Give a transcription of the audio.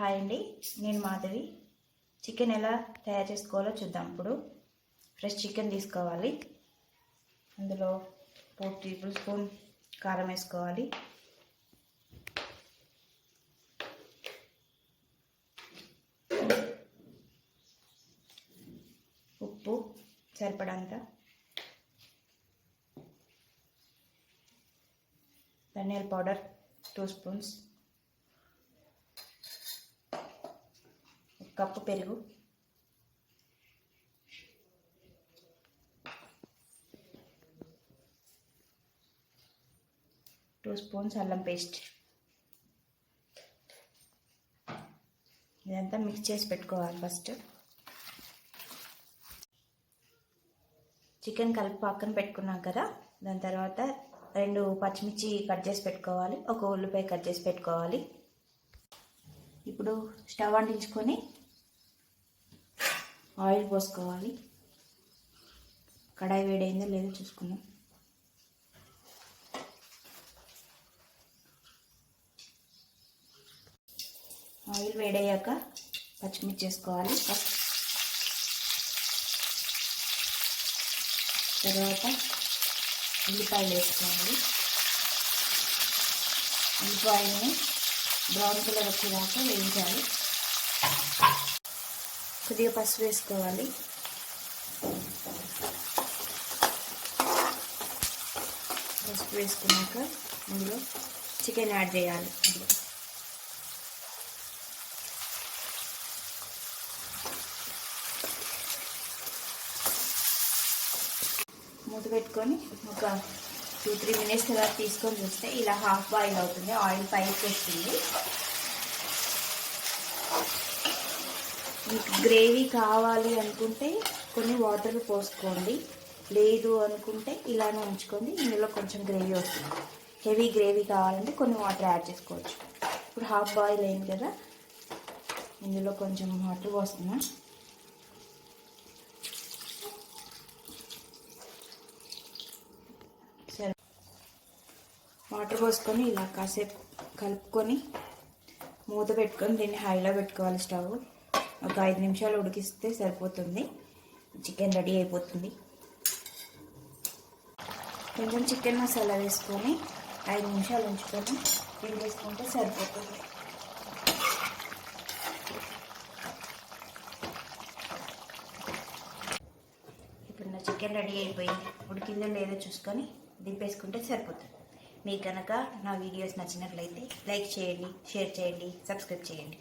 Hi అండి, నేను Madhavi. Chicken ఎలా తయారు చేసుకోవాలో చూద్దాం. ఇప్పుడు ఫ్రెష్ చికెన్ తీసుకోవాలి. అందులో 4 టేబుల్ స్పూన్ కారం వేసుకోవాలి. ఉప్పు సరిపడంత, ధనియాల పౌడర్ 2 స్పూన్స్, కప్పు పెరుగు, టూ స్పూన్స్ అల్లం పేస్ట్. ఇదంతా మిక్స్ చేసి పెట్టుకోవాలి. ఫస్ట్ చికెన్ కలిపి పక్కన పెట్టుకున్నాం కదా, దాని తర్వాత 2 పచ్చిమిర్చి కట్ చేసి పెట్టుకోవాలి, 1 ఉల్లిపాయ కట్ చేసి పెట్టుకోవాలి. ఇప్పుడు స్టవ్ అంటించుకొని ఆయిల్ పోసుకోవాలి. కడాయి వేడైందో లేదో చూసుకుందాం. ఆయిల్ వేడయ్యాక పచ్చిమిర్చి వేసుకోవాలి. తర్వాత ఉల్లిపాయలు వేసుకోవాలి. ఉల్లిపాయలని బ్రౌన్ కలర్ వచ్చేదాకా వేయించాలి. కొద్దిగా పసుపు వేసుకోవాలి. పసుపు వేసుకున్నాక ఇందులో చికెన్ యాడ్ చేయాలి. మూత పెట్టుకొని ఒక 2-3 మినిట్స్ తర్వాత తీసుకొని చూస్తే ఇలా హాఫ్ బాయిల్ అవుతుంది. ఆయిల్ పైకి వస్తుంది. మీకు గ్రేవీ కావాలి అనుకుంటే కొన్ని వాటర్ పోసుకోండి, లేదు అనుకుంటే ఇలానే ఉంచుకోండి. ఇందులో కొంచెం గ్రేవీ వస్తుంది. హెవీ గ్రేవీ కావాలంటే కొన్ని వాటర్ యాడ్ చేసుకోవచ్చు. ఇప్పుడు హాఫ్ బాయిల్ అయింది కదా, ఇందులో కొంచెం వాటర్ పోస్తున్నా. సరే, వాటర్ పోసుకొని ఇలా కాసేపు కలుపుకొని మూత పెట్టుకొని దీన్ని హైలో పెట్టుకోవాలి. స్టవ్ ఒక 5 నిమిషాలు ఉడికిస్తే సరిపోతుంది. చికెన్ రెడీ అయిపోతుంది. కొంచెం చికెన్ మసాలా వేసుకొని 5 నిమిషాలు ఉంచుకొని వేసుకుంటే సరిపోతుంది. ఇప్పుడు నా చికెన్ రెడీ అయిపోయింది. ఉడికిందో లేదో చూసుకొని దింపేసుకుంటే సరిపోతుంది. మీకు కనుక నా వీడియోస్ నచ్చినట్లయితే లైక్ చేయండి, షేర్ చేయండి, సబ్స్క్రైబ్ చేయండి.